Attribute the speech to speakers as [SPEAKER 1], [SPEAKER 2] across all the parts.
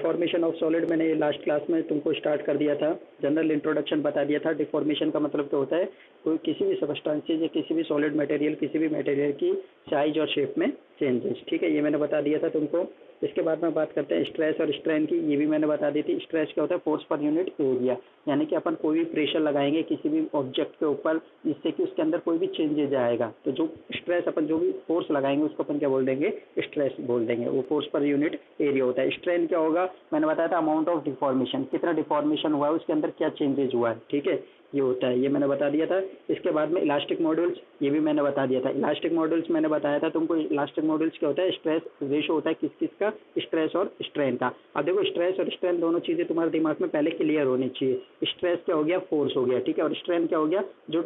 [SPEAKER 1] Deformation of solid मैंने last class में तुमको स्टार्ट कर दिया था, जनरल इंट्रोडक्शन बता दिया था। डिफॉर्मेशन का मतलब क्या होता है, कोई किसी भी सब्सटेंसेस या किसी भी सॉलिड मटेरियल, किसी भी मटेरियल की साइज और शेप में चेंजेस, ठीक है, ये मैंने बता दिया था तुमको। इसके बाद में बात करते हैं स्ट्रेस और स्ट्रेन की, ये भी मैंने बता दी थी। स्ट्रेस क्या होता है, फोर्स पर यूनिट एरिया, यानी कि अपन कोई भी प्रेशर लगाएंगे किसी भी ऑब्जेक्ट के ऊपर जिससे कि उसके अंदर कोई भी चेंजेज आएगा, तो जो स्ट्रेस अपन जो भी फोर्स लगाएंगे उसको अपन क्या बोल देंगे, स्ट्रेस बोल देंगे, वो फोर्स पर यूनिट एरिया होता है। स्ट्रेन क्या होगा, मैंने बताया था अमाउंट ऑफ डिफॉर्मेशन, कितना डिफॉर्मेशन हुआ है, उसके अंदर क्या चेंजेज हुआ है, ठीक है, ये होता है, ये मैंने बता दिया था। इसके बाद में इलास्टिक मॉड्यूल्स, ये भी मैंने बता दिया था। इलास्टिक मॉड्यूल्स मैंने बताया था तुमको, इलास्टिक मॉड्यूल्स क्या होता है, स्ट्रेस रेशो होता है किस किस का, स्ट्रेस और स्ट्रेन का। अब देखो स्ट्रेस और स्ट्रेन दोनों चीजें तुम्हारे दिमाग में पहले क्लियर होनी चाहिए। स्ट्रेस क्या हो गया, फोर्स हो गया, ठीक है, और स्ट्रेन क्या हो गया, जो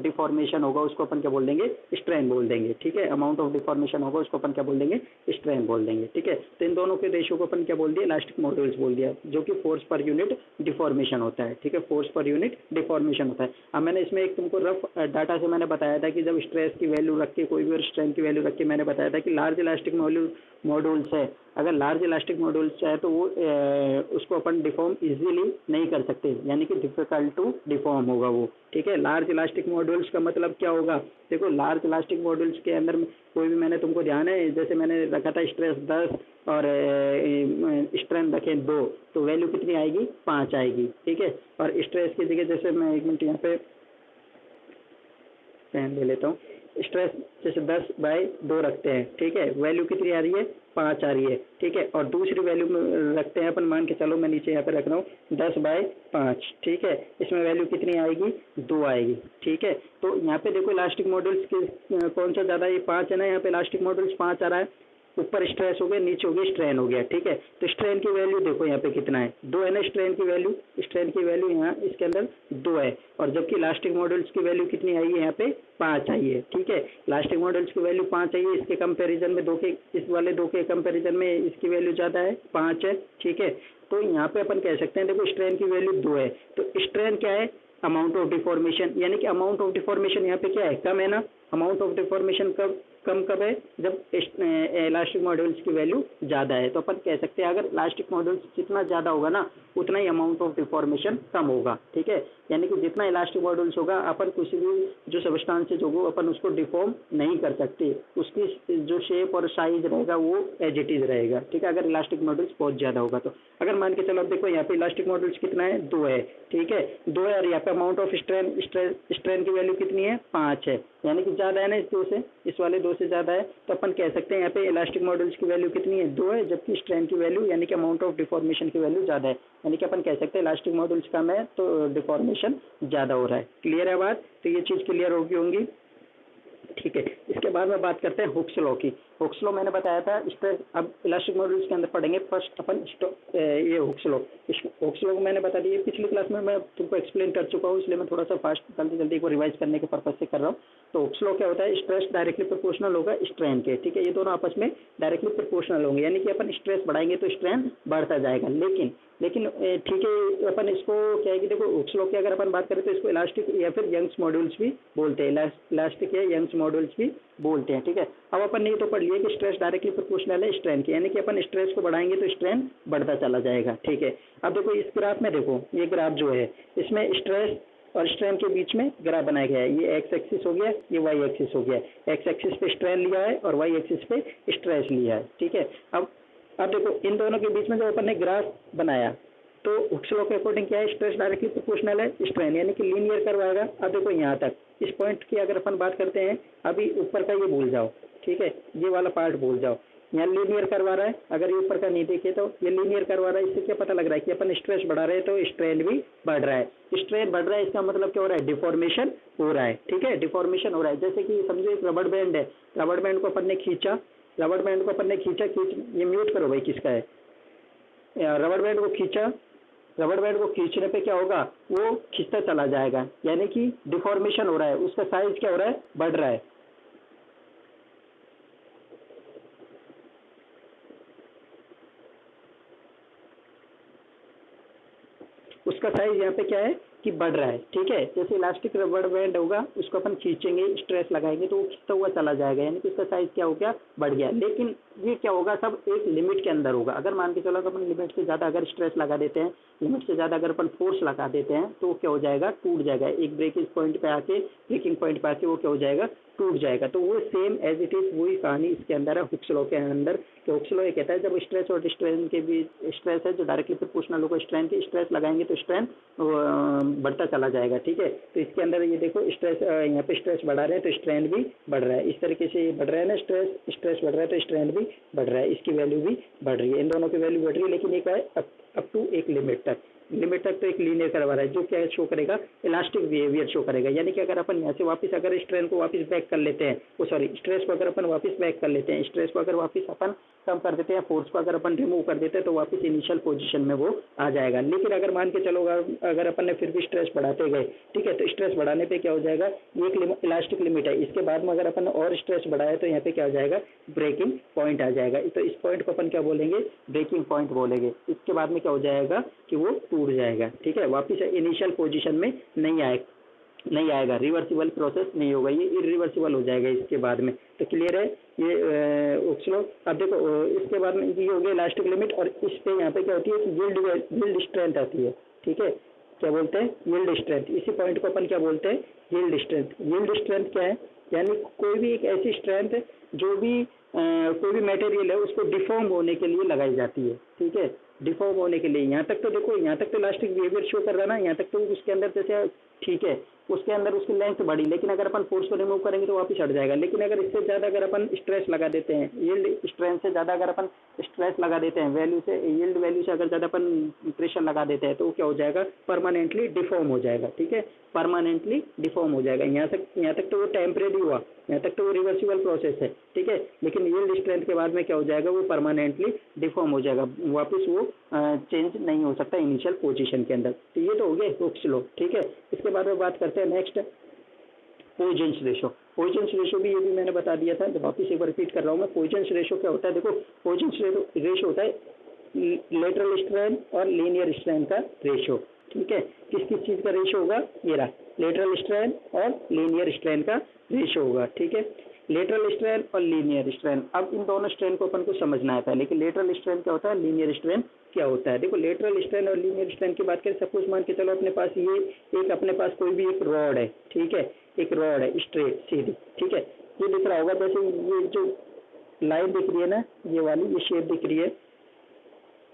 [SPEAKER 1] डिफॉर्मेशन होगा उसको अपन क्या बोल देंगे, स्ट्रेन बोल देंगे, ठीक है, अमाउंट ऑफ डिफॉर्मेशन होगा उसको अपन क्या बोल देंगे, स्ट्रेन बोल देंगे, ठीक है। तो इन दोनों के रेशो को अपन क्या बोल दिया, इलास्टिक मॉड्यूल्स बोल दिया, जो कि फोर्स पर यूनिट डिफॉर्मेशन होता है, ठीक है, फोर्स पर यूनिट डिफॉर्मेशन होता है। अब मैंने इसमें एक तुमको रफ डाटा से मैंने बताया था कि जब स्ट्रेस की वैल्यू रख के कोई भी और स्ट्रेन की वैल्यू रख के मैंने बताया था कि लार्ज इलास्टिक मॉड्यूल्स है, अगर लार्ज इलास्टिक मॉड्यूल्स है तो वो उसको अपन डिफॉर्म इजीली नहीं कर सकते, यानी कि डिफिकल्ट टू डिफॉर्म होगा वो, ठीक है। लार्ज इलास्टिक मॉड्यूल्स का मतलब क्या होगा, देखो लार्ज इलास्टिक मॉड्यूल्स के अंदर कोई भी, मैंने तुमको ध्यान है जैसे मैंने रखा था स्ट्रेस 10 और स्ट्रेन रखे 2, तो वैल्यू कितनी आएगी, 5 आएगी, ठीक है। और स्ट्रेस की जगह जैसे मैं एक मिनट यहाँ पे पेन ले लेता हूँ, स्ट्रेस जैसे 10/2 रखते हैं, ठीक है, वैल्यू कितनी आ रही है, 5 आ रही है, ठीक है। और दूसरी वैल्यू में रखते हैं अपन, मान के चलो मैं नीचे यहाँ पे रख रहा हूँ 10/5, ठीक है, इसमें वैल्यू कितनी आएगी, 2 आएगी, ठीक है। तो यहाँ पे देखो इलास्टिक मॉड्यूल्स के कौन सा ज़्यादा, ये 5 है ना, यहाँ पे इलास्टिक मॉड्यूल्स 5 आ रहा है, ऊपर स्ट्रेस हो गया, नीचे हो गया स्ट्रेन हो गया, ठीक है। तो स्ट्रेन की वैल्यू देखो यहाँ पे कितना है, 2 है ना, स्ट्रेन की वैल्यू, स्ट्रेन की वैल्यू यहाँ इसके अंदर 2 है, और जबकि इलास्टिक मॉड्यूल्स की वैल्यू कितनी आई है, यहाँ पे 5 आई है, ठीक है। इलास्टिक मॉड्यूल्स की वैल्यू 5 आई है, इसके कंपैरिजन में इस वाले 2 के कंपैरिजन में इसकी वैल्यू ज़्यादा है, 5 है, ठीक है। तो यहाँ पे अपन कह सकते हैं देखो स्ट्रेन की वैल्यू 2 है, तो स्ट्रेन क्या है, अमाउंट ऑफ डिफॉर्मेशन, यानी कि अमाउंट ऑफ डिफॉर्मेशन यहाँ पे क्या है, कम है ना। अमाउंट ऑफ डिफॉर्मेशन कब है, जब इलास्टिक मॉड्यूल्स की वैल्यू ज़्यादा है। तो अपन कह सकते हैं अगर इलास्टिक मॉड्यूल्स जितना ज़्यादा होगा ना, उतना ही अमाउंट ऑफ डिफॉर्मेशन कम होगा, ठीक है। यानी कि जितना इलास्टिक मॉड्यूल्स होगा, अपन किसी भी जो सब्सटेंसेज होगा अपन उसको डिफॉर्म नहीं कर सकते, उसकी जो शेप और साइज रहेगा वो एज इट इज रहेगा, ठीक है, अगर इलास्टिक मॉड्यूल्स बहुत ज़्यादा होगा तो। अगर मान के चलो अब देखो यहाँ पे इलास्टिक मॉड्यूल्स कितना है, 2 है, ठीक है, 2 है, और यहाँ पे अमाउंट ऑफ स्ट्रेन की वैल्यू कितनी है, 5 है, यानी कि ज़्यादा है ना इस 2 से, इस वाले 2 से ज़्यादा है, तो अपन कह सकते हैं यहाँ पे इलास्टिक मॉड्यूल्स की वैल्यू कितनी है, 2 है, जबकि स्ट्रेन की वैल्यू यानी कि अमाउंट ऑफ डिफॉर्मेशन की वैल्यू ज़्यादा है, यानी कि अपन कह सकते हैं इलास्टिक मॉड्यूल्स कम है तो डिफॉर्मेशन ज़्यादा हो रहा है। क्लियर है बात, तो ये चीज़ क्लियर होगी, ठीक है। इसके बाद में बात करते हैं हुक्स लॉ की। हुक्स लॉ मैंने बताया था स्ट्रेस, अब इलास्टिक मॉड्यूल्स के अंदर पढ़ेंगे फर्स्ट अपन ये हुक्स लॉ। हुक्स लॉ को मैंने बता दिया पिछली क्लास में, मैं तुमको एक्सप्लेन कर चुका हूँ, इसलिए मैं थोड़ा सा फास्ट जल्दी एक बार रिवाइज करने के पर्पज से कर रहा हूँ। तो हुक्स लॉ क्या होता है, स्ट्रेस डायरेक्टली प्रोपोर्शनल होगा स्ट्रेन के, ठीक है, ये दोनों आपस में डायरेक्टली प्रोपोर्शनल होंगे, यानी कि अपन स्ट्रेस बढ़ाएंगे तो स्ट्रेन बढ़ता जाएगा। लेकिन ठीक है, अपन इसको क्या है कि देखो हुक्स लॉ की अगर अपन बात करें तो इसको इलास्टिक या फिर यंग्स मॉड्यूल्स भी बोलते हैं, इलास्टिक या यंग्स मॉड्यूल्स भी बोलते हैं, ठीक है। अब अपन ने तो पढ़ लिया कि स्ट्रेस डायरेक्टली प्रोपोर्शनल है स्ट्रेन की, यानी कि अपन स्ट्रेस को बढ़ाएंगे तो स्ट्रेन बढ़ता चला जाएगा, ठीक है। अब देखो इस ग्राफ में देखो, ये ग्राफ जो है इसमें स्ट्रेस और स्ट्रेन के बीच में ग्राफ बनाया गया है, ये एक्स एक्सिस हो गया, ये वाई एक्सिस हो गया, एक्स एक्सिस पे स्ट्रेन लिया है और वाई एक्सिस पे स्ट्रेस लिया है, ठीक है। अब देखो इन दोनों के बीच में जो अपन ने ग्राफ बनाया, तो हुक्स लॉ के अकॉर्डिंग क्या है, स्ट्रेस डायरेक्टली प्रोपोर्शनल है स्ट्रेन, यानी कि लीनियर कर्व आएगा। अब देखो यहाँ तक इस पॉइंट की अगर अपन बात करते हैं, अभी ऊपर का ये भूल जाओ, ठीक है, ये वाला पार्ट भूल जाओ, यहाँ लीनियर कर्व आ रहा है, अगर ये ऊपर का नहीं देखे तो ये लीनियर कर्व आ रहा है, इससे क्या पता लग रहा है कि अपन स्ट्रेस बढ़ा रहे हैं तो स्ट्रेन भी बढ़ रहा है। स्ट्रेन बढ़ रहा है इसका मतलब क्या हो रहा है, डिफॉर्मेशन हो रहा है, ठीक है, डिफॉर्मेशन हो रहा है। जैसे कि समझो एक रबड़ बैंड है, रबड़ बैंड को अपन ने खींचा, ये म्यूट करो भाई, किसका है, रबड़ बैंड को खींचा, रबड़ बैंड को खींचने पे क्या होगा, वो खींचता चला जाएगा, यानी कि डिफॉर्मेशन हो रहा है, उसका साइज क्या हो रहा है, बढ़ रहा है। उसका साइज यहाँ पे क्या है, कि बढ़ रहा है, ठीक है। जैसे इलास्टिक रबर बैंड होगा, उसको अपन खींचेंगे, स्ट्रेस लगाएंगे तो वो खींचता हुआ चला जाएगा, यानी कि इसका साइज क्या हो गया, बढ़ गया। लेकिन ये क्या होगा, सब एक लिमिट के अंदर होगा। अगर मान के चलो कि अपन लिमिट से ज़्यादा अगर स्ट्रेस लगा देते हैं, लिमिट से ज़्यादा अगर अपन फोर्स लगा देते हैं, तो क्या हो जाएगा, टूट जाएगा। एक ब्रेकिंग पॉइंट पे आके, ब्रेकिंग पॉइंट पे आके वो क्या हो जाएगा, टूट जाएगा। तो वो सेम एज इट इज वही कहानी इसके अंदर है, हुक्स लॉ के अंदर। तो हुक्स लॉ ये कहता है जब स्ट्रेस और स्ट्रेन के बीच, स्ट्रेस है जो डायरेक्टली प्रोपोर्शनल होगा स्ट्रेन के, स्ट्रेस लगाएंगे तो स्ट्रेन बढ़ता चला जाएगा, ठीक है। तो इसके अंदर ये देखो स्ट्रेस, यहाँ पे स्ट्रेस बढ़ा रहे हैं तो स्ट्रेन भी बढ़ रहा है। इस तरीके से बढ़ रहा है ना, स्ट्रेस स्ट्रेस बढ़ रहा है तो स्ट्रेन भी बढ़ रहा है, इसकी वैल्यू भी बढ़ रही है, इन दोनों की वैल्यू बढ़ रही है। लेकिन एक है अप टू एक लिमिट तक, लिमिट तक तो एक लीनियर करवा रहा है, जो क्या शो करेगा, इलास्टिक बिहेवियर शो करेगा। यानी कि अगर अपन यहाँ से वापस अगर स्ट्रेन को वापस बैक कर लेते हैं, वो सॉरी स्ट्रेस को अगर अपन वापस बैक कर लेते हैं, स्ट्रेस को अगर वापस अपन कम कर देते हैं, फोर्स को अगर अपन रिमूव कर देते हैं, तो वापस इनिशियल पोजीशन में वो आ जाएगा। लेकिन अगर मान के चलो अगर अपन ने फिर भी स्ट्रेस बढ़ाते गए, ठीक है, तो स्ट्रेस बढ़ाने पे क्या हो जाएगा, ये एक इलास्टिक लिमिट है, इसके बाद में अगर अपन और स्ट्रेस बढ़ाए तो यहाँ पे क्या हो जाएगा, ब्रेकिंग पॉइंट आ जाएगा। तो इस पॉइंट को अपन क्या बोलेंगे, ब्रेकिंग पॉइंट बोलेंगे। इसके बाद में क्या हो जाएगा कि वो टूट जाएगा, ठीक है, वापस इनिशियल पोजीशन में नहीं आएगा, रिवर्सिबल प्रोसेस नहीं होगा, ये इरिवर्सिबल हो जाएगा इसके बाद में। तो क्लियर है ये हुक्स लॉ। अब देखो इसके बाद में ये हो गया इलास्टिक लिमिट, और इस पे यहाँ पे क्या होती है कि यील्ड स्ट्रेंथ आती है, ठीक है। क्या बोलते हैं, यील्ड स्ट्रेंथ। इसी पॉइंट को अपन क्या बोलते हैं, यील्ड स्ट्रेंथ। यील्ड स्ट्रेंथ क्या है, यानी कोई भी एक ऐसी स्ट्रेंथ जो भी कोई भी मटेरियल है उसको डिफॉर्म होने के लिए लगाई जाती है, ठीक है, डिफॉर्म होने के लिए। यहाँ तक तो देखो, यहाँ तक तो इलास्टिक बिहेवियर शो कर रहा है ना, यहाँ तक तो उसके अंदर जैसे ठीक है, उसके अंदर उसकी लेंथ बढ़ी, लेकिन अगर अपन फोर्स को रिमूव करेंगे तो वापस हट जाएगा। लेकिन अगर इससे ज़्यादा अगर अपन स्ट्रेस लगा देते हैं, यील्ड स्ट्रेंथ से ज़्यादा अगर अपन स्ट्रेस लगा देते हैं, वैल्यू से, यील्ड वैल्यू से अगर ज़्यादा अपन प्रेशर लगा देते हैं, तो क्या हो जाएगा, परमानेंटली डिफॉर्म हो जाएगा, ठीक है, परमानेंटली डिफॉर्म हो जाएगा। यहाँ तक तो वो टेम्परेरी हुआ, यहाँ तक तो वो रिवर्सिबल प्रोसेस है, ठीक है। लेकिन यील्ड स्ट्रेंथ के बाद में क्या हो जाएगा, वो परमानेंटली डिफॉर्म हो जाएगा, वापस वो चेंज नहीं हो सकता इनिशियल पोजीशन के अंदर। तो ये तो हो गया हुक्स लॉ, ठीक है। इसके बाद में बात करते हैं next, Poisson's ratio. Poisson's ratio भी, ये भी मैंने बता दिया था, तो वापस एक बार रिपीट कर रहा हूँ मैं। पॉइजन्स रेशो क्या होता है, देखो पॉइजन्स रेशो होता है लेटरल स्ट्रेन और लीनियर स्ट्रेन का रेशो, ठीक है। किस किस चीज़ का रेशो होगा, ये रहा, लेटरल स्ट्रेन और लीनियर स्ट्रेन का रेशो होगा, ठीक है। लेटरल स्ट्रेन और लीनियर स्ट्रेन, अब इन दोनों स्ट्रेन को अपन को समझना है पहले कि लेटरल स्ट्रेन क्या होता है, लीनियर स्ट्रेन क्या होता है। देखो लेटरल स्ट्रेन और लीनियर स्ट्रेन की बात करें, सपोज मान के चलो अपने पास ये एक, अपने पास कोई भी एक रॉड है, ठीक है, एक रॉड है स्ट्रेट सीधी, ठीक है, ये दिख रहा होगा, जैसे ये जो लाइन दिख रही है ना, ये वाली, ये शेप दिख रही है,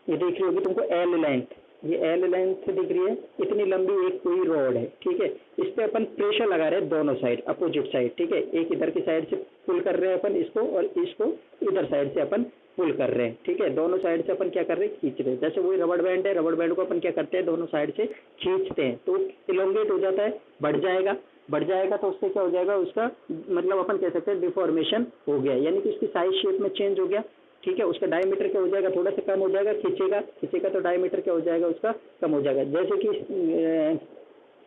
[SPEAKER 1] ये दिख रही होगी तुमको एल लेंथ, ये एल लेंथ दिख रही है, इतनी लंबी एक कोई रॉड है, ठीक है। इस पे अपन प्रेशर लगा रहे हैं दोनों साइड, अपोजिट साइड, ठीक है। एक इधर की साइड से पुल कर रहे हैं अपन इसको, और इसको इधर साइड से अपन पुल कर रहे हैं, ठीक है। दोनों साइड से अपन क्या कर रहे हैं, खींच रहे हैं। जैसे वही रबड़ बैंड है, रबड़ बैंड को अपन क्या करते हैं, दोनों साइड से खींचते हैं, तो इलोंगेट हो जाता है, बढ़ जाएगा तो उससे क्या हो जाएगा, उसका मतलब अपन कह सकते हैं डिफॉर्मेशन हो गया, यानी कि उसकी साइज शेप में चेंज हो गया, ठीक है। उसका डायमीटर क्या हो जाएगा, थोड़ा सा कम हो जाएगा, खींचेगा तो डायमीटर क्या हो जाएगा, उसका कम हो जाएगा। जैसे कि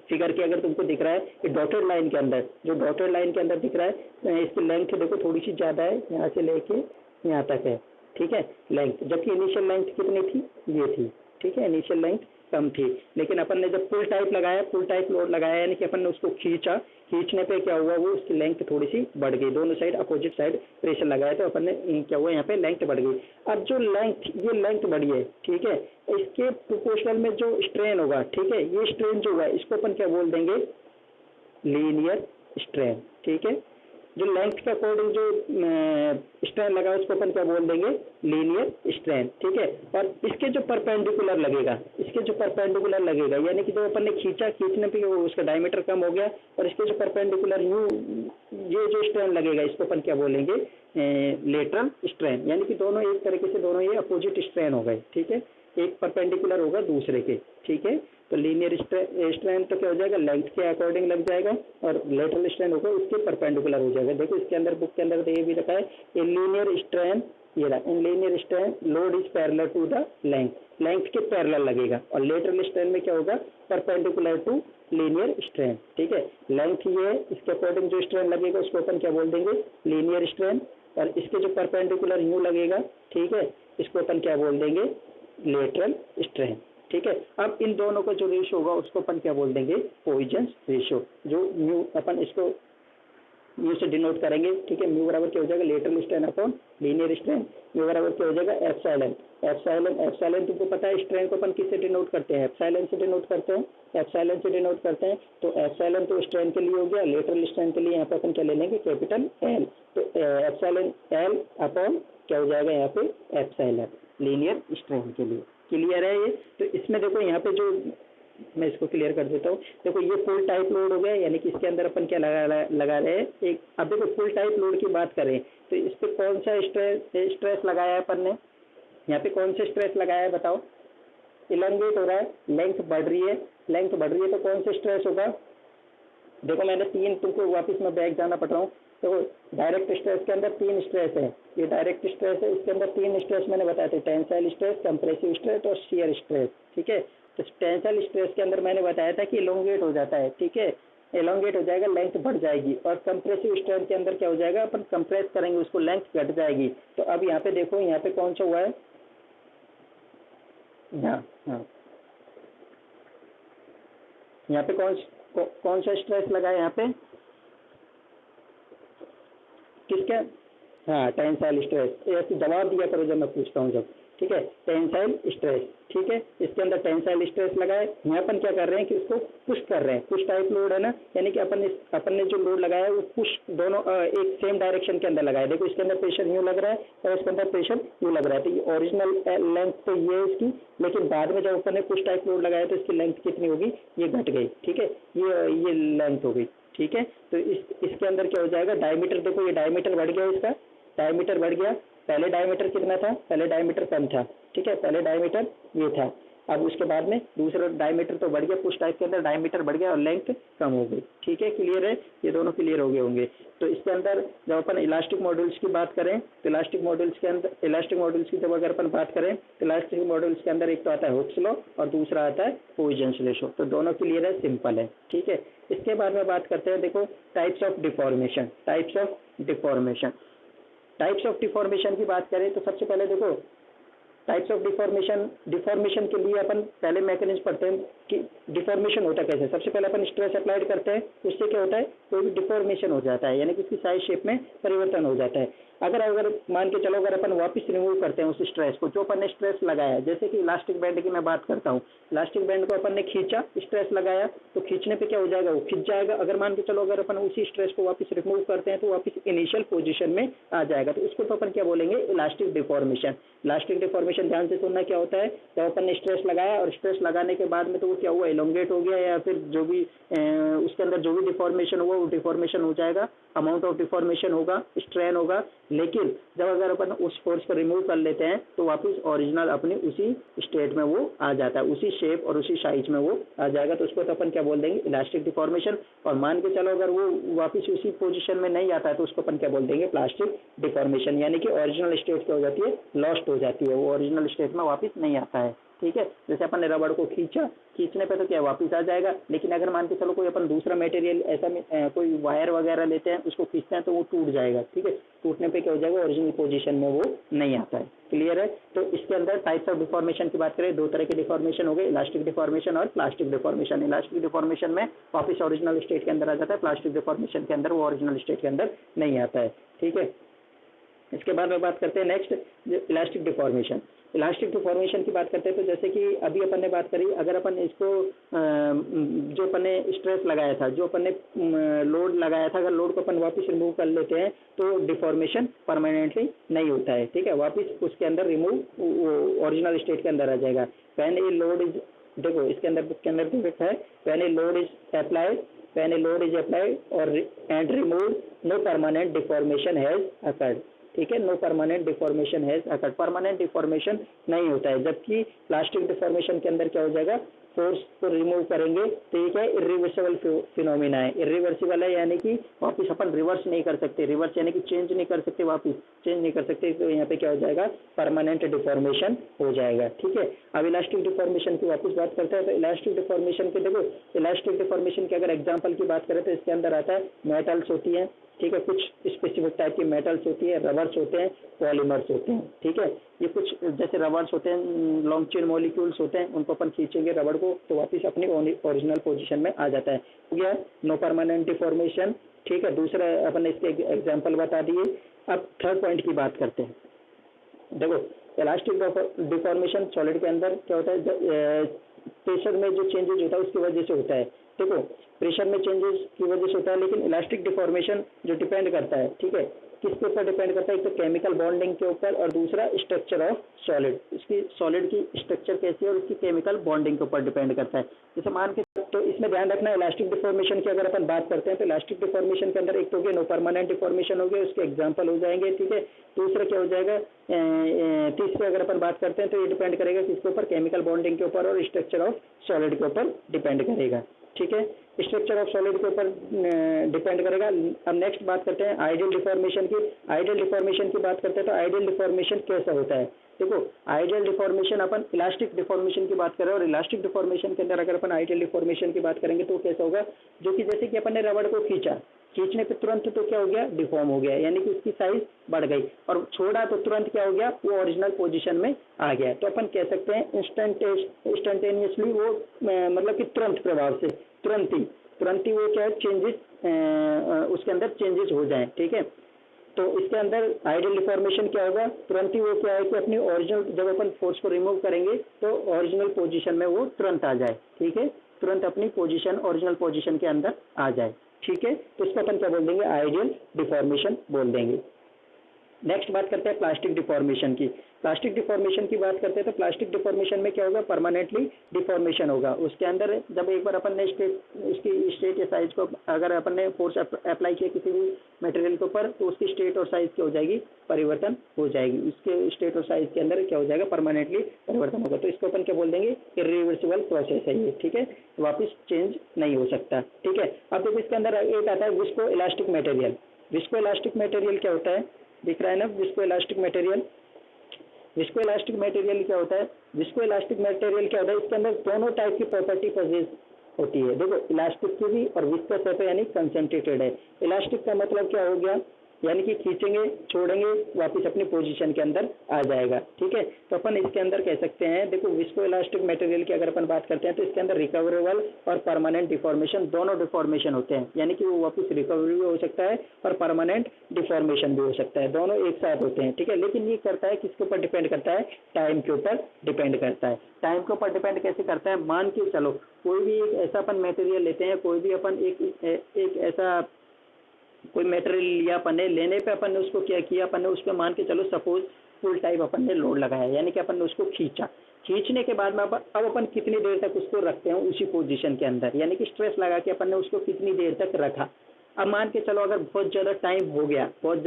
[SPEAKER 1] फिगर के अगर तुमको दिख रहा है कि डॉटेड लाइन के अंदर, जो डॉटेड लाइन के अंदर दिख रहा है, इसकी लेंथ देखो थोड़ी सी ज़्यादा है, यहाँ से लेके यहाँ तक है, ठीक है, लेंथ, जबकि इनिशियल लेंथ कितनी थी, ये थी, ठीक है, इनिशियल लेंथ कम थी। लेकिन अपन ने जब पुल टाइप लगाया, पुल टाइप लोड लगाया, यानी कि अपन ने उसको खींचा, खींचने पे क्या हुआ, वो उसकी लेंथ थोड़ी सी बढ़ गई, दोनों साइड अपोजिट साइड प्रेशर लगाया तो अपन ने क्या हुआ, यहाँ पे लेंथ बढ़ गई। अब जो लेंथ, ये लेंथ बढ़ी है, ठीक है, इसके प्रोपोर्शनल में जो स्ट्रेन होगा, ठीक है, ये स्ट्रेन जो होगा इसको अपन क्या बोल देंगे, लीनियर स्ट्रेन, ठीक है। जो लेंथ के अकॉर्डिंग जो स्ट्रेन लगा उसको अपन क्या बोल देंगे, लीनियर स्ट्रेन, ठीक है। और इसके जो परपेंडिकुलर लगेगा, यानी कि जो अपन ने खींचा, खींचने पे उसका डायमीटर कम हो गया, और इसके जो परपेंडिकुलर ये जो स्ट्रेन लगेगा, इसको अपन क्या बोलेंगे, लेटरल स्ट्रेन, यानी कि दोनों एक तरीके से दोनों ये अपोजिट स्ट्रेन हो गए, ठीक है, एक परपेंडिकुलर होगा दूसरे के, ठीक है। तो लीनियर स्ट्रेन तो क्या हो जाएगा, लेंथ के अकॉर्डिंग लग जाएगा, और लेटरल स्ट्रेन होगा उसके परपेंडिकुलर हो जाएगा। देखो इसके अंदर, बुक के अंदर तो ये भी रखा है, इन लीनियर स्ट्रेन, ये रहा, in linear strain load is parallel to the length के पैरेलल लगेगा, और लेटरल स्ट्रेन में क्या होगा, परपेंडिकुलर टू लीनियर स्ट्रेन, ठीक है। लेंथ ये है, इसके अकॉर्डिंग जो स्ट्रेन लगेगा उसको अपन क्या बोल देंगे, लीनियर स्ट्रेन, और इसके जो परपेंडिकुलर यूं लगेगा, ठीक है, इसको अपन क्या बोल देंगे, लेटरल स्ट्रेन, ठीक है। अब इन दोनों का जो रेशियो होगा उसको अपन क्या बोल देंगे, पॉइजन्स रेशियो, जो म्यू अपन इसको म्यू से डिनोट करेंगे, ठीक है। म्यू बराबर क्या हो जाएगा, lateral strain upon linear strain. Mu बराबर क्या हो जाएगा, एप्सिलॉन। एप्सिलॉन तुमको पता है स्ट्रेन को अपन किससे डिनोट करते हैं, एप्सिलॉन से डिनोट करते हैं, एप्सिलॉन से डिनोट करते हैं। तो एप्सिलॉन तो स्ट्रेन के लिए हो गया, लेटरल स्ट्रेन के लिए यहाँ पे अपन क्या ले लेंगे, कैपिटल एल। तो एप्सिलॉन एल अपॉन क्या हो जाएगा यहाँ पे, एप्सिलॉन लीनियर स्ट्रेन के लिए। क्लियर है ये। तो इसमें देखो यहाँ पे जो मैं इसको क्लियर कर देता हूँ। देखो ये फुल टाइप लोड हो गया, यानी कि इसके अंदर अपन क्या लगा रहे हैं एक। अब देखो फुल टाइप लोड की बात करें तो इस पे कौन सा स्ट्रेस लगाया है अपन ने, यहाँ पे कौन सा स्ट्रेस लगाया है बताओ। इलॉन्गेट हो रहा है, लेंथ बढ़ रही है, लेंथ बढ़ रही है, तो कौन सा स्ट्रेस होगा। देखो मैंने तीन, तुमको वापस में बैक जाना पड़ रहा हूँ। देखो डायरेक्ट स्ट्रेस के अंदर तीन स्ट्रेस है, ये डायरेक्ट स्ट्रेस है, इसके अंदर तीन स्ट्रेस मैंने बताया थे, टेंसाइल स्ट्रेस, कंप्रेसिव स्ट्रेस और शियर स्ट्रेस, ठीक है। तो टेंसाइल स्ट्रेस के अंदर मैंने बताया था कि इलोंगेट हो जाता है, ठीक है, एलोंगेट हो जाएगा, लेंथ बढ़ जाएगी। और कंप्रेसिव स्ट्रेस के अंदर क्या हो जाएगा, अपन कंप्रेस करेंगे उसको, लेंथ घट जाएगी। तो अब यहाँ पे देखो, यहाँ पे कौन सा हुआ है, हाँ हाँ, यहाँ पे कौन सा स्ट्रेस लगा है यहाँ पे, किसका, हाँ टेंसाइल स्ट्रेस। ऐसे जवाब दिया करो जब मैं पूछता हूँ जब, ठीक है, टेंसाइल स्ट्रेस, ठीक है। इसके अंदर टेंसाइल स्ट्रेस लगा है, यहाँ अपन क्या कर रहे हैं कि उसको पुश कर रहे हैं, पुश टाइप लोड है ना, यानी कि अपन ने जो लोड लगाया है वो पुश दोनों एक सेम डायरेक्शन के अंदर लगाया है। देखो इसके अंदर प्रेशर यूँ लग रहा है और इसके अंदर प्रेशर यूँ लग रहा है। तो ये ओरिजिनल लेंथ तो ये है इसकी, लेकिन बाद में जब अपन ने पुश टाइप लोड लगाया तो इसकी लेंथ कितनी होगी, ये घट गई, ठीक है, ये लेंथ हो गई, ठीक है। तो इसके अंदर क्या हो जाएगा, डायमीटर, देखो ये डायमीटर बढ़ गया, इसका डायमीटर बढ़ गया। पहले डायमीटर कितना था, पहले डायमीटर कम था, ठीक है, पहले डायमीटर ये था। अब उसके बाद में दूसरा डायमीटर तो बढ़ गया, पुश टाइप के अंदर डायमीटर बढ़ गया और लेंथ कम हो गई, ठीक है। क्लियर है, ये दोनों क्लियर हो गए होंगे। तो इसके अंदर जब अपन इलास्टिक मॉड्यूल्स की बात करें तो इलास्टिक मॉड्यूल्स की जब अगर अपन बात करें तो इलास्टिक मॉड्यूल्स के अंदर एक तो आता है हुक्स लॉ और दूसरा आता है पॉइजन्स रेशियो। तो दोनों क्लियर है, सिंपल है, ठीक है। इसके बाद में बात करते हैं, देखो types of deformation. Types of deformation की बात करें तो सबसे पहले देखो टाइप्स ऑफ डिफॉर्मेशन के लिए अपन पहले मैकेनिज्म पढ़ते हैं कि डिफॉर्मेशन होता कैसे। सबसे पहले अपन स्ट्रेस अप्लाइड करते हैं, उससे क्या होता है, कोई भी डिफॉर्मेशन हो जाता है, यानी कि उसकी साइज शेप में परिवर्तन हो जाता है। अगर मान के चलो, अगर अपन वापस रिमूव करते हैं उस स्ट्रेस को, जो अपन ने स्ट्रेस लगाया, जैसे कि इलास्टिक बैंड की मैं बात करता हूँ, इलास्टिक बैंड को अपन ने खींचा, स्ट्रेस लगाया, तो खींचने पे क्या हो जाएगा, वो खिंच जाएगा। अगर मान के चलो अगर अपन उसी स्ट्रेस को वापस रिमूव करते हैं तो वापस इनिशियल पोजीशन में आ जाएगा, तो इसको तो अपन क्या बोलेंगे, इलास्टिक डिफॉर्मेशन। इलास्टिक डिफॉर्मेशन ध्यान से सुनना, क्या होता है, जब अपन ने स्ट्रेस लगाया और स्ट्रेस लगाने के बाद में तो वो क्या हुआ, इलोंगेट हो गया, या फिर जो भी उसके अंदर जो भी डिफॉर्मेशन हुआ वो डिफॉर्मेशन हो जाएगा, अमाउंट ऑफ डिफॉर्मेशन होगा, स्ट्रेन होगा। लेकिन जब अगर अपन उस फोर्स को रिमूव कर लेते हैं तो वापस ओरिजिनल अपनी उसी स्टेट में वो आ जाता है, उसी शेप और उसी साइज में वो आ जाएगा। तो उसको तो अपन क्या बोल देंगे, इलास्टिक डिफॉर्मेशन। और मान के चलो अगर वो वापस उसी पोजीशन में नहीं आता है तो उसको अपन क्या बोल देंगे, प्लास्टिक डिफॉर्मेशन, यानी कि ओरिजिनल स्टेट क्या हो जाती है, लॉस्ट हो जाती है, वो ओरिजिनल स्टेट में वापस नहीं आता है, ठीक है। जैसे अपन ने रबड़ को खींचा, खींचने पे तो क्या वापस आ जाएगा, लेकिन अगर मान के चलो कोई अपन दूसरा मटेरियल ऐसा कोई वायर वगैरह लेते हैं, उसको खींचते हैं तो वो टूट जाएगा, ठीक है। टूटने पे क्या हो जाएगा, ओरिजिनल पोजीशन में वो नहीं आता है। क्लियर है। तो इसके अंदर टाइप्स ऑफ डिफॉर्मेशन की बात करें, दो तरह के डिफॉर्मेशन हो गए, इलास्टिक डिफॉर्मेशन और प्लास्टिक डिफॉर्मेशन। इलास्टिक डिफॉर्मेशन में वापस ओरिजिनल स्टेट के अंदर आ जाता है, प्लास्टिक डिफॉर्मेशन के अंदर वो ओरिजिनल स्टेट के अंदर नहीं आता है, ठीक है। इसके बाद में बात करते हैं next, elastic deformation. Elastic deformation की बात करते हैं तो जैसे कि अभी अपन ने बात करी, अगर अपन इसको जो अपन ने स्ट्रेस लगाया था, जो अपन ने लोड लगाया था, अगर लोड को अपन वापस रिमूव कर लेते हैं तो डिफॉर्मेशन परमानेंटली नहीं होता है, ठीक है, वापस उसके अंदर रिमूव ओरिजिनल स्टेट के अंदर आ जाएगा। व्हेन ए लोड इज, देखो इसके अंदर डिफेक्ट है, when a load is applied और and remove, no permanent deformation has occurred, ठीक है, no permanent deformation has occurred, permanent deformation नहीं होता है। जबकि प्लास्टिक डिफॉर्मेशन के अंदर क्या हो जाएगा, फोर्स को रिमूव करेंगे तो ये क्या है, इरिवर्सिबल फिनोमिना है, इरिवर्सिबल है, यानी कि वापस अपन रिवर्स नहीं कर सकते, रिवर्स यानी कि चेंज नहीं कर सकते, वापस चेंज नहीं कर सकते, तो यहाँ पे क्या हो जाएगा, परमानेंट डिफॉर्मेशन हो जाएगा, ठीक है। अब इलास्टिक डिफॉर्मेशन की वापस बात करते हैं तो इलास्टिक डिफॉर्मेशन के, देखो इलास्टिक डिफॉर्मेशन के अगर एग्जाम्पल की बात करें तो इसके अंदर आता है मेटल्स होती है, ठीक है, कुछ स्पेसिफिक टाइप की मेटल्स होती है, रबर्स होते हैं, पॉलीमर्स होते हैं, ठीक है। ये कुछ जैसे रबर्स होते हैं, लॉन्ग चेन मॉलिक्यूल्स होते हैं, उनको अपन खींचेंगे रबड़ को तो वापस अपनी ओरिजिनल पोजीशन में आ जाता है। हो गया नो परमानेंट डिफॉर्मेशन। ठीक है, दूसरा अपन इसके एग्जाम्पल बता दिए। अब थर्ड पॉइंट की बात करते हैं। देखो इलास्टिक डिफॉर्मेशन सॉलिड के अंदर क्या होता है, प्रेशर में जो चेंजेस होता है उसकी वजह से होता है। देखो प्रेशर में चेंजेस की वजह से होता है, लेकिन इलास्टिक डिफॉर्मेशन जो डिपेंड करता है, ठीक है, किसके ऊपर डिपेंड करता है, एक तो केमिकल बॉन्डिंग के ऊपर और दूसरा स्ट्रक्चर ऑफ सॉलिड, इसकी सॉलिड की स्ट्रक्चर कैसी है और उसकी केमिकल बॉन्डिंग के ऊपर डिपेंड करता है। जैसे मान के तो इसमें ध्यान रखना इलास्टिक डिफॉर्मेशन की अगर अपन बात करते हैं तो इलास्टिक डिफॉर्मेशन के अंदर एक तो हो गया नो परमानेंट डिफॉर्मेशन हो गया, उसके एग्जाम्पल हो जाएंगे। ठीक है, दूसरा क्या हो जाएगा, तीसरे अगर अपन बात करते हैं तो ये डिपेंड करेगा किसके ऊपर, केमिकल बॉन्डिंग के ऊपर और स्ट्रक्चर ऑफ सॉलिड के ऊपर डिपेंड करेगा। ठीक है, स्ट्रक्चर ऑफ सॉलिड के ऊपर डिपेंड करेगा। अब नेक्स्ट बात करते हैं आइडियल डिफॉर्मेशन की। आइडियल डिफॉर्मेशन की बात करते हैं तो आइडियल डिफॉर्मेशन कैसा होता है। देखो आइडियल डिफॉर्मेशन अपन इलास्टिक डिफॉर्मेशन की बात करें और इलास्टिक डिफॉर्मेशन के अंदर अगर अपन आइडियल डिफॉर्मेशन की बात करेंगे तो कैसा होगा, जो कि जैसे कि अपन ने रबड़ को खींचा, खींचने पे तुरंत तो क्या हो गया, डिफॉर्म हो गया, यानी कि उसकी साइज बढ़ गई, और छोड़ा तो तुरंत क्या हो गया, वो ओरिजिनल पोजीशन में आ गया। तो अपन कह सकते हैं इंस्टेंटेनियसली वो मतलब कि तुरंत प्रभाव से तुरंत ही वो क्या है चेंजेस उसके अंदर चेंजेस हो जाएं। ठीक है, तो इसके अंदर आइडियल डिफॉर्मेशन क्या होगा, तुरंत ही वो क्या है कि अपनी ओरिजिनल, जब अपन फोर्स को रिमूव करेंगे तो ओरिजिनल पोजीशन में वो तुरंत आ जाए। ठीक है, तुरंत अपनी पोजीशन ओरिजिनल पोजीशन के अंदर आ जाए। ठीक है, तो इसको अपन क्या बोल देंगे, आइडियल डिफॉर्मेशन बोल देंगे। नेक्स्ट बात करते हैं प्लास्टिक डिफॉर्मेशन की। प्लास्टिक डिफॉर्मेशन की बात करते हैं तो प्लास्टिक डिफॉर्मेशन में क्या होगा, परमानेंटली डिफॉर्मेशन होगा। उसके अंदर जब एक बार अपन ने उसकी स्टेट या साइज को अगर अपन ने फोर्स अप्लाई किया किसी भी मटेरियल के ऊपर तो उसकी स्टेट और साइज क्या हो जाएगी, परिवर्तन हो जाएगी। उसके स्टेट और साइज के अंदर क्या हो जाएगा, परमानेंटली परिवर्तन होगा। तो इसको अपन क्या बोल देंगे, इरिवर्सिबल प्रोसेस है ये। ठीक है, वापिस चेंज नहीं हो सकता। ठीक है, अब देखो इसके अंदर एक आता है visco elastic material. Visco elastic material क्या होता है, दिख रहा है ना, visco elastic material. Visco elastic material क्या होता है, विस्को इलास्टिक मटेरियल क्या होता है, इसके अंदर दोनों टाइप की प्रॉपर्टी पजेस होती है। देखो इलास्टिक की भी और विस्कस है तो यानी कंसंट्रेटेड है। इलास्टिक का मतलब क्या हो गया, यानी कि खींचेंगे छोड़ेंगे वापस अपनी पोजीशन के अंदर आ जाएगा। ठीक है, तो अपन इसके अंदर कह सकते हैं, देखो विस्को इलास्टिक मटेरियल की अगर अपन बात करते हैं तो इसके अंदर रिकवरेबल और परमानेंट डिफॉर्मेशन दोनों डिफॉर्मेशन होते हैं, यानी कि वो वापस रिकवरी भी हो सकता है और परमानेंट डिफॉर्मेशन भी हो सकता है, दोनों एक साथ होते हैं। ठीक है, लेकिन ये करता है किसके ऊपर डिपेंड करता है, टाइम के ऊपर डिपेंड करता है। टाइम के ऊपर डिपेंड कैसे करता है, मान के चलो कोई भी एक ऐसा अपन मटेरियल लेते हैं, कोई भी अपन एक ऐसा कोई मटेरियल लिया अपन ने, लेने पे अपन ने उसको क्या किया, अपन ने उस पर मान के चलो सपोज फुल टाइप अपन ने लोड लगाया, यानी कि अपन ने उसको खींचा। खींचने के बाद में अब अपन कितनी देर तक उसको रखते हैं उसी पोजीशन के अंदर, यानी कि स्ट्रेस लगा के अपन ने उसको कितनी देर तक रखा। अब मान के चलो अगर बहुत ज़्यादा टाइम हो गया, बहुत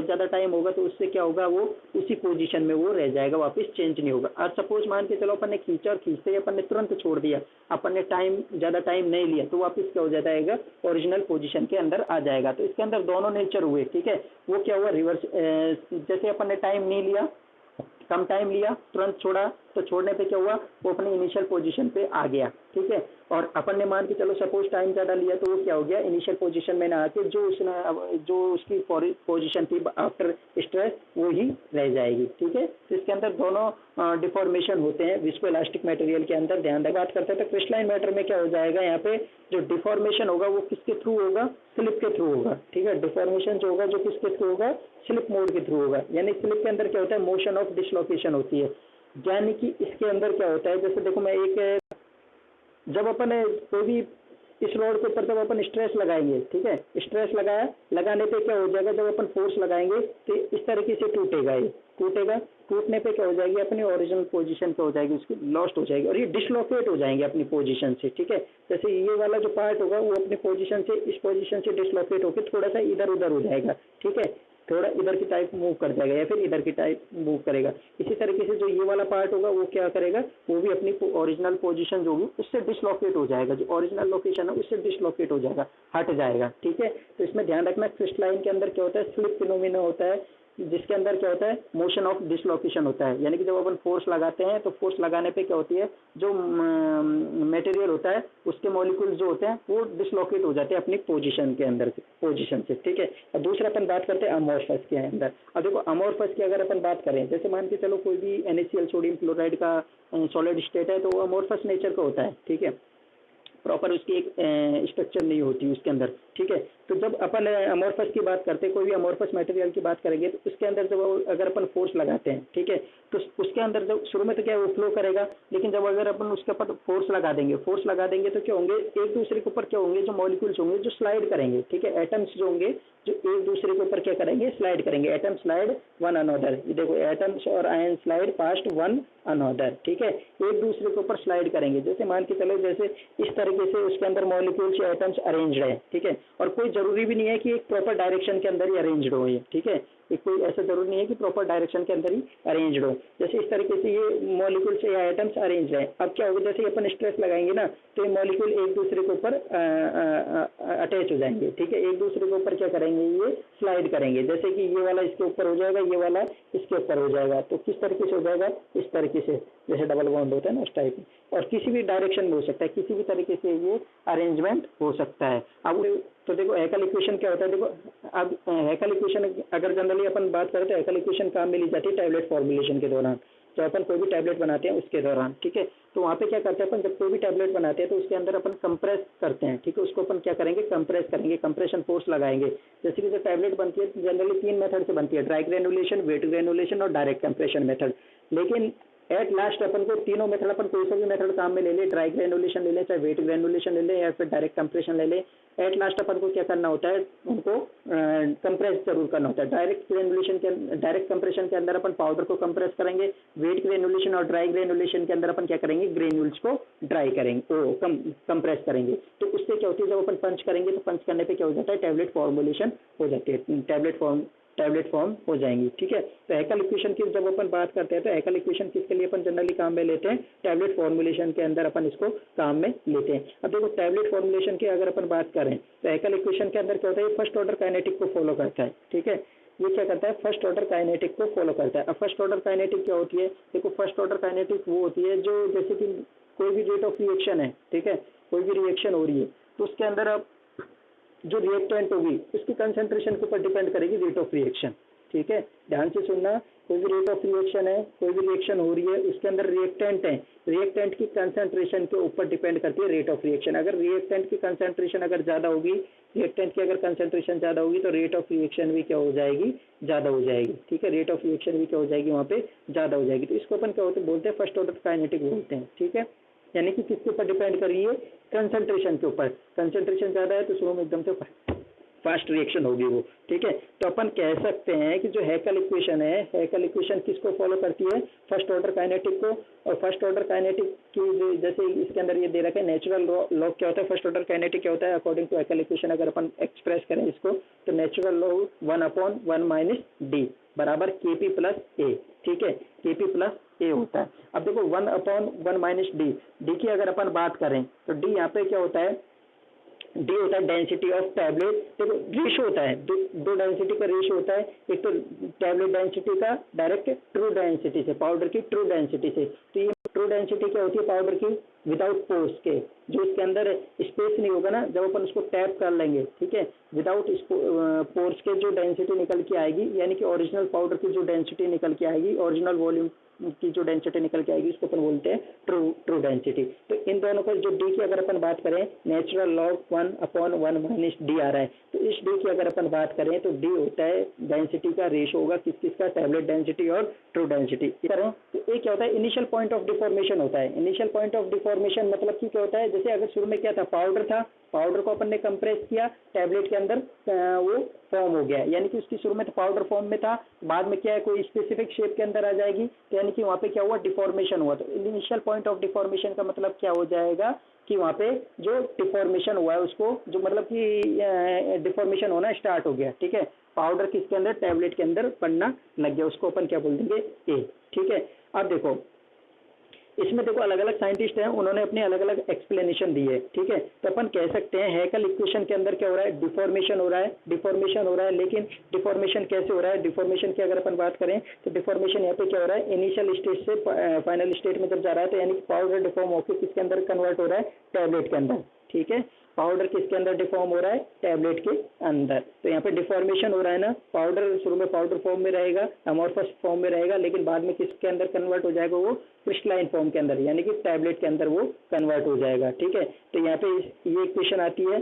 [SPEAKER 1] ज़्यादा टाइम होगा तो उससे क्या होगा, वो उसी पोजीशन में वो रह जाएगा, वापस चेंज नहीं होगा। और सपोज मान के चलो अपन ने खींचा और खींचते ही अपन ने तुरंत छोड़ दिया, अपन ने ज़्यादा टाइम नहीं लिया तो वापस क्या हो जाएगा, ओरिजिनल पोजीशन के अंदर आ जाएगा। तो इसके अंदर दोनों नेचर हुए। ठीक है, वो क्या हुआ, रिवर्स, जैसे अपन ने टाइम नहीं लिया, कम टाइम लिया, तुरंत छोड़ा, तो छोड़ने पे क्या हुआ, वो अपने इनिशियल पोजीशन पे आ गया। ठीक है, और अपन ने मान के चलो सपोज टाइम ज़्यादा लिया तो वो क्या हो गया, इनिशियल पोजीशन में ना आके जो उसकी पोजीशन थी आफ्टर स्ट्रेस वो ही रह जाएगी। ठीक है, तो इसके अंदर दोनों डिफॉर्मेशन होते हैं विस्को इलास्टिक मटेरियल के अंदर। ध्यान रख, बात करते हैं तो क्रिस्टलाइन मैटर में क्या हो जाएगा, यहाँ पे जो डिफॉर्मेशन होगा वो किसके थ्रू होगा, स्लिप के थ्रू होगा। ठीक है, डिफॉर्मेशन जो होगा जो किसके थ्रू होगा, स्लिप मोड के थ्रू होगा। यानी स्लिप के अंदर क्या होता है, मोशन ऑफ डिसलोकेशन होती है। यानी कि इसके अंदर क्या होता है, जैसे देखो मैं जब अपन कोई भी इस रोड के ऊपर जब अपन स्ट्रेस लगाएंगे, ठीक है, स्ट्रेस लगाने पे क्या हो जाएगा, जब अपन फोर्स लगाएंगे तो इस तरीके से टूटेगा, ये टूटने पे क्या हो जाएगी, अपनी ओरिजिनल पोजीशन पे हो जाएगी, उसकी लॉस्ट हो जाएगी और ये डिसलोकेट हो जाएंगे अपनी पोजीशन से। ठीक है, जैसे ये वाला जो पार्ट होगा वो अपनी पोजीशन से, इस पोजीशन से डिसलोकेट होकर थोड़ा सा इधर उधर हो जाएगा। ठीक है, थोड़ा इधर की टाइप मूव कर जाएगा या फिर इधर की टाइप मूव करेगा। इसी तरीके से जो ये वाला पार्ट होगा वो क्या करेगा, वो भी अपनी ओरिजिनल पोजीशन जो होगी उससे डिसलोकेट हो जाएगा, जो ओरिजिनल लोकेशन है उससे डिसलोकेट हो जाएगा, हट जाएगा। ठीक है, तो इसमें ध्यान रखना क्रिस्टलाइन के अंदर क्या होता है, स्लिप फिनोमिना होता है। जिसके अंदर क्या होता है, मोशन ऑफ डिसलोकेशन होता है, यानी कि जब अपन फोर्स लगाते हैं तो फोर्स लगाने पे क्या होती है, जो मटेरियल होता है उसके मॉलिक्यूल्स जो होते हैं वो डिसलोकेट हो जाते हैं अपनी पोजीशन के अंदर से, पोजीशन से, ठीक है। और दूसरा अपन बात करते हैं अमोर्फस के अंदर। अब देखो अमोर्फस की अगर अपन बात करें, जैसे मान के चलो कोई भी NaCl सोडियम क्लोराइड का सॉलिड स्टेट है तो वो अमोर्फस नेचर का होता है, ठीक है, प्रॉपर उसकी एक स्ट्रक्चर नहीं होती उसके अंदर, ठीक है। तो जब अपन अमोर्फस की बात करते हैं, कोई भी अमोर्फस मटेरियल की बात करेंगे तो उसके अंदर जब अगर अपन फोर्स लगाते हैं, ठीक है, तो उसके अंदर जब शुरू में तो क्या है वो फ्लो करेगा, लेकिन जब अगर अपन उसके ऊपर फोर्स लगा देंगे तो क्या होंगे, एक दूसरे के ऊपर क्या होंगे, जो मॉलिक्यूल्स होंगे जो स्लाइड करेंगे, ठीक है, एटम्स जो होंगे जो एक दूसरे के ऊपर क्या करेंगे, स्लाइड करेंगे, एटम स्लाइड वन अनदर। ये देखो एटम्स और ion slide past one another, ठीक है, एक दूसरे के ऊपर स्लाइड करेंगे। जैसे मान के चलो जैसे इस तरीके से उसके अंदर मॉलिक्यूल्स या एटम्स अरेंज्ड है, ठीक है, और कोई जरूरी भी नहीं है कि एक प्रॉपर डायरेक्शन के अंदर ही अरेंज्ड हो ये, ठीक है, ये कोई ऐसा जरूरी नहीं है कि प्रॉपर डायरेक्शन के अंदर ही अरेंज्ड हो। जैसे इस तरीके से ये मॉलिक्यूल्स या एटम्स अरेंज्ड है, अब क्या होगा, जैसे अपन स्ट्रेस लगाएंगे ना तो ये मॉलिक्यूल एक दूसरे के ऊपर अटैच हो जाएंगे, ठीक है, एक दूसरे के ऊपर क्या करेंगे, ये स्लाइड करेंगे, जैसे कि ये वाला इसके ऊपर हो जाएगा, ये वाला इसके ऊपर हो जाएगा, तो किस तरीके से हो जाएगा, इस तरीके से, जैसे डबल बॉन्ड होता है ना उस टाइप में, और किसी भी डायरेक्शन में हो सकता है, किसी भी तरीके से ये अरेंजमेंट हो सकता है। अब तो देखो हैकेल इक्वेशन क्या होता है, देखो अब हैकेल इक्वेशन अगर जनरली अपन बात करें तो हैकेल इक्वेशन काम में ली जाती है टैबलेट फॉर्मुलेशन के दौरान, जब अपन कोई भी टैबलेट बनाते हैं उसके दौरान, ठीक है। तो वहाँ पे क्या करते हैं अपन, जब कोई भी टैबलेट बनाते हैं तो उसके अंदर अपन कंप्रेस करते हैं, ठीक है, उसको अपन क्या करेंगे, कंप्रेस करेंगे, कंप्रेशन फोर्स लगाएंगे। जैसे कि जो टैबलेट बनती है जनरली 3 मेथड से बनती है, ड्राई ग्रेनुलेशन, वेट ग्रेनुलेशन और डायरेक्ट कंप्रेशन मेथड। लेकिन एट लास्ट अपन को तीनों मेथड, अपन कोई सा भी मेथड काम में ले ले, ड्राई ग्रेनुलेशन ले ले, चाहे वेट ग्रेनुलेशन ले ले या फिर डायरेक्ट कंप्रेशन ले ले, एट लास्ट अपन को क्या करना होता है, उनको कंप्रेस जरूर करना होता है। डायरेक्ट कंप्रेशन के अंदर अपन पाउडर को कंप्रेस करेंगे, वेट ग्रेनुलेशन और ड्राई ग्रेनुलेशन के अंदर अपन क्या करेंगे, ग्रेन्यूल्स को ड्राई करेंगे, कंप्रेस करेंगे। तो उससे क्या होती है, जब अपन पंच करेंगे तो पंच करने पे क्या हो जाता है, टैबलेट फॉर्मुलेशन हो जाती है, टैबलेट फॉर्म हो जाएंगी, ठीक है। तो हैकेल इक्वेशन की जब अपन बात करते हैं तो हैकेल इक्वेशन किसके लिए अपन जनरली काम में लेते हैं, टैबलेट फॉर्मुलेशन के अंदर अपन इसको काम में लेते हैं। अब देखो टैबलेट फॉर्मुलेशन की अगर अपन बात करें तो हैकेल इक्वेशन के अंदर क्या होता है, फर्स्ट ऑर्डर काइनेटिक को फॉलो करता है, ठीक है, ये क्या करता है, फर्स्ट ऑर्डर काइनेटिक को फॉलो करता है। अब फर्स्ट ऑर्डर काइनेटिक क्या होती है, देखो फर्स्ट ऑर्डर काइनेटिक वो होती है जो जैसे कि कोई भी रेट ऑफ रिएक्शन है, ठीक है, कोई भी रिएक्शन हो रही है तो उसके अंदर अब जो रिएक्टेंट होगी उसकी कंसेंट्रेशन के ऊपर डिपेंड करेगी रेट ऑफ रिएक्शन, ठीक है, ध्यान से सुनना। कोई भी रेट ऑफ रिएक्शन है, कोई भी रिएक्शन हो रही है, उसके अंदर रिएक्टेंट है, रिएक्टेंट की कंसेंट्रेशन के ऊपर डिपेंड करती है रेट ऑफ रिएक्शन। अगर रिएक्टेंट की कंसेंट्रेशन अगर ज़्यादा होगी, रिएक्टेंट की अगर कंसेंट्रेशन ज़्यादा होगी तो रेट ऑफ रिएक्शन भी क्या हो जाएगी, ज़्यादा हो जाएगी, ठीक है, रेट ऑफ रिएक्शन भी क्या हो जाएगी, वहाँ पे ज़्यादा हो जाएगी। तो इसको अपन क्या बोलते हैं, फर्स्ट ऑर्डर काइनेटिक बोलते हैं, ठीक है, यानी कि किसके ऊपर डिपेंड कर रही है, कंसेंट्रेशन के ऊपर। कंसेंट्रेशन ज़्यादा है तो शुरू में एकदम से फास्ट रिएक्शन होगी वो, ठीक है। तो अपन कह सकते हैं कि जो हैकेल इक्वेशन है, हैकेल इक्वेशन किसको फॉलो करती है, फर्स्ट ऑर्डर काइनेटिक को। और फर्स्ट ऑर्डर काइनेटिक की जैसे इसके अंदर ये दे रखा है नेचुरल लॉ क्या होता है, फर्स्ट ऑर्डर काइनेटिक क्या होता है अकॉर्डिंग टू हैकेल इक्वेशन, अगर अपन एक्सप्रेस करें इसको तो नेचुरल लॉ 1/1 - d बराबर Kp + A, ठीक है, Kp + A होता है। अब देखो 1/1 - d की अगर अपन बात करें तो d यहाँ पे क्या होता है, डी होता है डेंसिटी ऑफ टैबलेट। देखो रेशो होता है, दो डेंसिटी का रेशो होता है, एक तो टैबलेट डेंसिटी का डायरेक्ट ट्रू डेंसिटी से, पाउडर की ट्रू डेंसिटी से। तो ये ट्रू डेंसिटी क्या होती है पाउडर की, विदाउट पोर्स के, जो इसके अंदर स्पेस नहीं होगा ना, जब अपन उसको टैप कर लेंगे, ठीक है, विदाउट पोर्स के जो डेंसिटी निकल के आएगी, यानी कि ओरिजिनल पाउडर की जो डेंसिटी निकल के आएगी, ओरिजिनल वॉल्यूम की जो डेंसिटी निकल के आएगी उसको अपन बोलते हैं ट्रू डेंसिटी। तो इन दोनों पर जो डी की अगर अपन बात करें, नेचुरल लॉग 1/1 - d आ रहा है, तो इस डी की अगर अपन बात करें तो डी होता है डेंसिटी का रेशो होगा किसका, टैबलेट डेंसिटी और ट्रू डेंसिटी। करें तो ये क्या होता है, इनिशियल पॉइंट ऑफ डिफॉर्मेशन होता है। इनिशियल पॉइंट ऑफ डिफॉर्मेशन मतलब कि क्या होता है, जैसे अगर शुरू में क्या था, पाउडर था, पाउडर को अपन ने कंप्रेस किया, टैबलेट के अंदर वो फॉर्म हो गया, यानी कि उसकी शुरू में तो पाउडर फॉर्म में था, बाद में क्या है कोई स्पेसिफिक शेप के अंदर आ जाएगी, तो यानी कि वहाँ पे क्या हुआ, डिफॉर्मेशन हुआ। तो इनिशियल पॉइंट ऑफ डिफॉर्मेशन का मतलब क्या हो जाएगा कि वहाँ पे जो डिफॉर्मेशन हुआ है उसको, जो मतलब कि डिफॉर्मेशन होना स्टार्ट हो गया, ठीक है, पाउडर किसके अंदर, टैबलेट के अंदर पड़ना लग गया, उसको अपन क्या बोल देंगे, ए, ठीक है। अब देखो इसमें देखो अलग अलग साइंटिस्ट हैं, उन्होंने अपने अलग अलग एक्सप्लेनेशन दी है, ठीक है। तो अपन कह सकते हैं हैकल इक्वेशन के अंदर क्या हो रहा है, डिफॉर्मेशन हो रहा है, डिफॉर्मेशन हो रहा है। लेकिन डिफॉर्मेशन कैसे हो रहा है, डिफॉर्मेशन की अगर अपन बात करें तो डिफॉर्मेशन यहाँ पे क्या हो रहा है, इनिशियल स्टेज से फाइनल स्टेट में जब जा रहा है तो यानी पाउडर डिफॉर्म होकर किसके अंदर कन्वर्ट हो रहा है, टैबलेट के अंदर, ठीक है। पाउडर किसके अंदर डिफॉर्म हो रहा है, टैबलेट के अंदर। तो यहाँ पे डिफॉर्मेशन हो रहा है ना, पाउडर शुरू में पाउडर फॉर्म में रहेगा, अमोर्फस फॉर्म में रहेगा, लेकिन बाद में किसके अंदर कन्वर्ट हो जाएगा, वो क्रिस्टलाइन फॉर्म के अंदर, यानी कि टैबलेट के अंदर वो कन्वर्ट हो जाएगा, ठीक है। तो यहाँ पे ये इक्वेशन आती है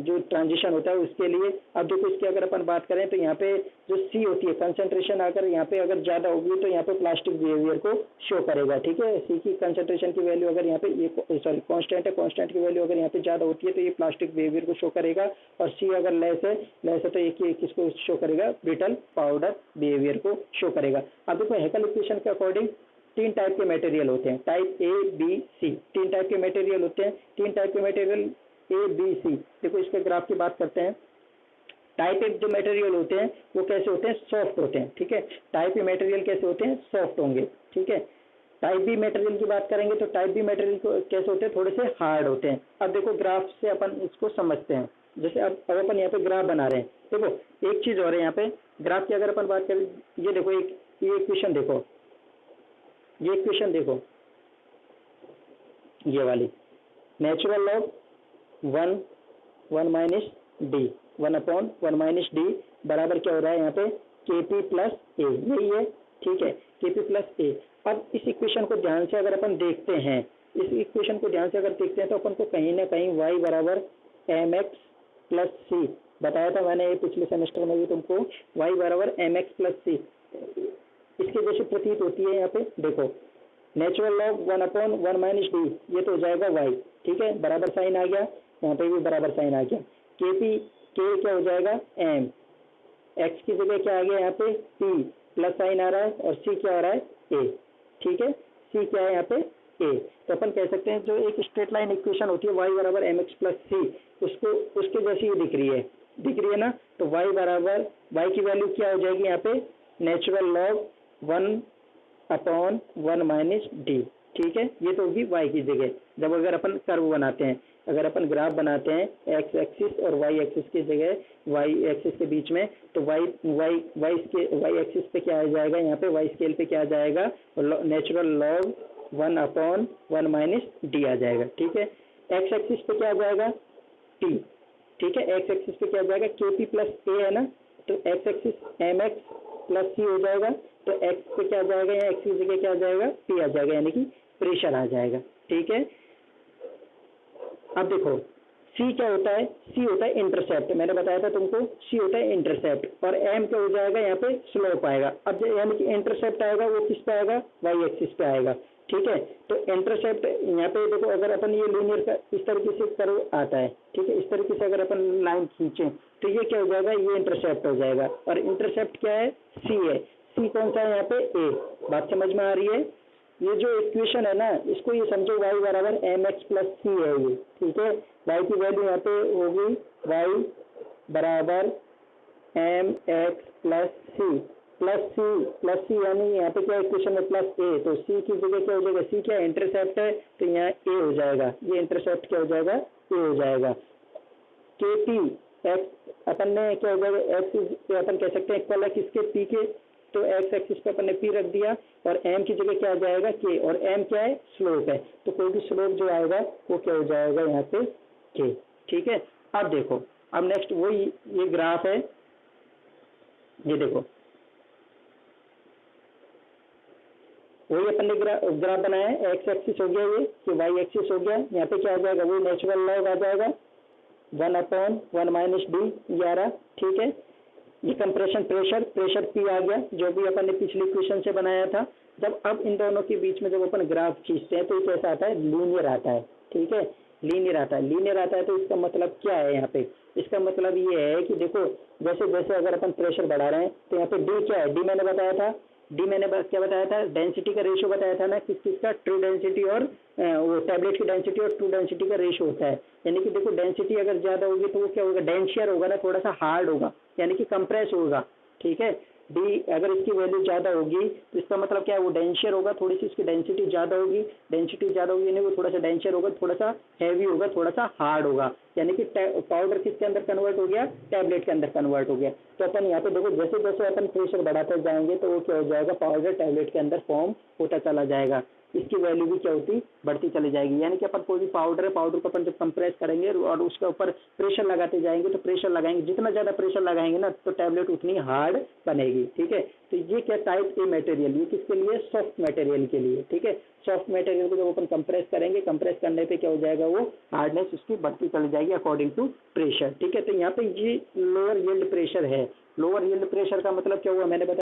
[SPEAKER 1] जो ट्रांजिशन होता है उसके लिए। अब देखो इसकी अगर अपन बात करें तो यहाँ पे जो सी होती है, कंसंट्रेशन अगर यहाँ पे अगर ज्यादा होगी तो यहाँ पे प्लास्टिक बिहेवियर को शो करेगा, ठीक है। सी की कंसंट्रेशन की वैल्यू अगर यहाँ पे ये सॉरी कांस्टेंट है, कांस्टेंट की वैल्यू अगर यहाँ पे ज्यादा होती है तो ये प्लास्टिक बिहेवियर को शो करेगा, और सी अगर लेस है तो ये किसको शो करेगा, ब्रिटल पाउडर बिहेवियर को शो करेगा। अब देखो हैकल इक्वेशन के अकॉर्डिंग तीन टाइप के मटेरियल होते हैं, टाइप ए बी सी, तीन टाइप के मटेरियल होते हैं, तीन टाइप के मटेरियल ए बी सी। देखो इसके ग्राफ की बात करते हैं। टाइप ए जो मटेरियल होते हैं वो कैसे होते हैं, सॉफ्ट होते हैं, ठीक है। टाइप ए मटेरियल कैसे होते हैं, सॉफ्ट होंगे, ठीक है। टाइप बी मटेरियल की बात करेंगे तो टाइप बी मटेरियल कैसे होते हैं, थोड़े से हार्ड होते हैं। अब देखो ग्राफ से अपन इसको समझते हैं। जैसे अब अपन यहाँ पे ग्राफ बना रहे हैं, देखो एक चीज और है यहाँ पे ग्राफ की अगर अपन बात करें, ये देखो ये इक्वेशन देखो, ये इक्वेशन देखो, ये वाली natural log 1 minus D, 1/1 minus D बराबर क्या हो रहा है यहाँ पे, के पी प्लस ए, यही है, ठीक है, के पी प्लस ए। अब इस इक्वेशन को ध्यान से अगर अपन देखते हैं, इस इक्वेशन को ध्यान से अगर देखते हैं तो अपन को कहीं ना कहीं y बराबर एम एक्स प्लस सी बताया था मैंने, ये पिछले सेमेस्टर में भी तुमको, y बराबर एम एक्स प्लस सी इसके जैसे प्रतीत होती है। यहाँ पे देखो नेचुरल लॉग 1/1 माइनस डी, ये तो हो जाएगा y, ठीक है, बराबर साइन आ गया, यहाँ पे भी बराबर साइन आ गया। के पी के क्या हो जाएगा, एम, एक्स की जगह क्या आ गया यहाँ पे, पी प्लस साइन आ रहा है, और सी क्या आ रहा है, ए, ठीक है, सी क्या है यहाँ पे, ए। तो अपन कह सकते हैं जो एक स्ट्रेट लाइन इक्वेशन होती है y बराबर एम एक्स प्लस सी, उसको उसके जैसी दिख रही है ना। तो y बराबर y की वैल्यू क्या हो जाएगी यहाँ पे, नेचुरल लॉग 1/1 माइनस डी, ठीक है, ये तो होगी y की जगह। जब अगर अपन कर्व बनाते हैं, अगर अपन ग्राफ बनाते हैं x एक्सिस और y एक्सिस की जगह y एक्सिस के बीच में, तो y एक्सिस पे क्या आ जाएगा, यहाँ पे y स्केल पे क्या आ जाएगा, नेचुरल लॉग 1/1 माइनस डी आ जाएगा, ठीक है। x एक्सिस पे क्या आ जाएगा, t, ठीक है, x एक्सिस पे क्या आ जाएगा, के पी प्लस ए है ना, तो x axis m x plus c हो जाएगा, तो x पे क्या आ जाएगा, या x की जगह क्या आ जाएगा, p आ जाएगा, यानी कि प्रेशर आ जाएगा, ठीक है। अब देखो C क्या होता है, C होता है इंटरसेप्ट, मैंने बताया था तुमको, C होता है इंटरसेप्ट, और M क्या हो जाएगा, यहाँ पे स्लोप आएगा। अब यानी कि इंटरसेप्ट आएगा वो किस पे आएगा, y एक्सिस पे आएगा, ठीक है। तो इंटरसेप्ट यहाँ पे देखो, अगर अपन ये लीनियर का इस तरीके से कर्व आता है, ठीक है, इस तरीके से अगर अपन लाइन खींचे तो ये क्या हो जाएगा, ये इंटरसेप्ट हो जाएगा, और इंटरसेप्ट क्या है, C है। C कौन सा है यहाँ पे, A, बात समझ में आ रही है। ये जो इक्वेशन है ना, इसको ये समझो y बराबर एम एक्स प्लस सी है ये, ठीक है। y की वैल्यू यहाँ पे होगी y बराबर एम एक्स प्लस सी, यानी यहाँ पे क्या इक्वेशन में प्लस ए, तो c की जगह क्या हो जाएगा, c क्या इंटरसेप्ट है, तो यहाँ a हो जाएगा, ये इंटरसेप्ट क्या हो जाएगा, a हो जाएगा। के पी एक्स अपन ने क्या हो जाएगा, एक्स अपन कह सकते हैं इक्वल है किसके, p के, तो x एक्सिस पे अपन ने p रख दिया, और m की जगह क्या आ जाएगा, k, और m क्या है, स्लोप है, तो कोई भी स्लोप जो आएगा वो क्या हो जाएगा यहाँ पे k, ठीक है। अब देखो, अब नेक्स्ट वही ये ग्राफ है, ये देखो वही अपन ने ग्राफ बनाया है, x एक्सिस हो गया ये y एक्सिस हो गया, यहाँ पे क्या आ जाएगा, वो नेचुरल लॉग आ जाएगा 1/1 माइनस डी, ये आ रहा, ठीक है। ये कंप्रेशन प्रेशर P आ गया, जो भी अपन ने पिछली इक्वेशन से बनाया था। जब अब इन दोनों के बीच में जब अपन ग्राफ खींचते हैं तो ये कैसा आता है, लीनियर आता है, ठीक है, लीनियर आता है। तो इसका मतलब क्या है यहाँ पे, इसका मतलब ये है कि देखो जैसे जैसे अगर अपन प्रेशर बढ़ा रहे हैं तो यहाँ पे डी क्या है, डी मैंने बताया था, क्या बताया था, डेंसिटी का रेशियो बताया था ना, किसका, ट्रू डेंसिटी और वो टैबलेट की डेंसिटी और ट्रू डेंसिटी का रेशियो होता है। यानी कि देखो डेंसिटी अगर ज्यादा होगी तो वो क्या होगा, डेंशियर होगा ना, थोड़ा सा हार्ड होगा, यानी कि कंप्रेस होगा, ठीक है। डी अगर इसकी वैल्यू ज़्यादा होगी तो इसका मतलब क्या है, वो डेंसर होगा, थोड़ी सी उसकी डेंसिटी ज़्यादा होगी, डेंसिटी ज़्यादा होगी यानी वो थोड़ा सा डेंसर होगा, थोड़ा सा हैवी होगा, थोड़ा सा हार्ड होगा, यानी कि पाउडर किसके अंदर कन्वर्ट हो गया, टैबलेट के अंदर कन्वर्ट हो गया। तो अपन यहाँ पे देखो जैसे जैसे अपन प्रेशर बढ़ाते जाएंगे तो वो क्या हो जाएगा, पाउडर टैबलेट के अंदर फॉर्म होता चला जाएगा, इसकी वैल्यू भी क्या होती बढ़ती चली जाएगी। यानी कि अपन कोई भी पाउडर है, पाउडर को अपन जब कंप्रेस करेंगे और उसके ऊपर प्रेशर लगाते जाएंगे तो प्रेशर लगाएंगे, जितना ज़्यादा प्रेशर लगाएंगे ना तो टैबलेट उतनी हार्ड बनेगी। ठीक है, तो ये क्या टाइप ए मटेरियल, ये किसके लिए, सॉफ्ट मटेरियल के लिए। ठीक है, सॉफ्ट मटेरियल को जब अपन कंप्रेस करेंगे, कंप्रेस करने पे क्या हो जाएगा, वो हार्डनेस उसकी बढ़ती चली जाएगी अकॉर्डिंग टू प्रेशर। ठीक है, तो यहाँ पे ये लोअर यील्ड प्रेशर है। लोअर यील्ड प्रेशर का मतलब क्या हुआ, मैंने बताया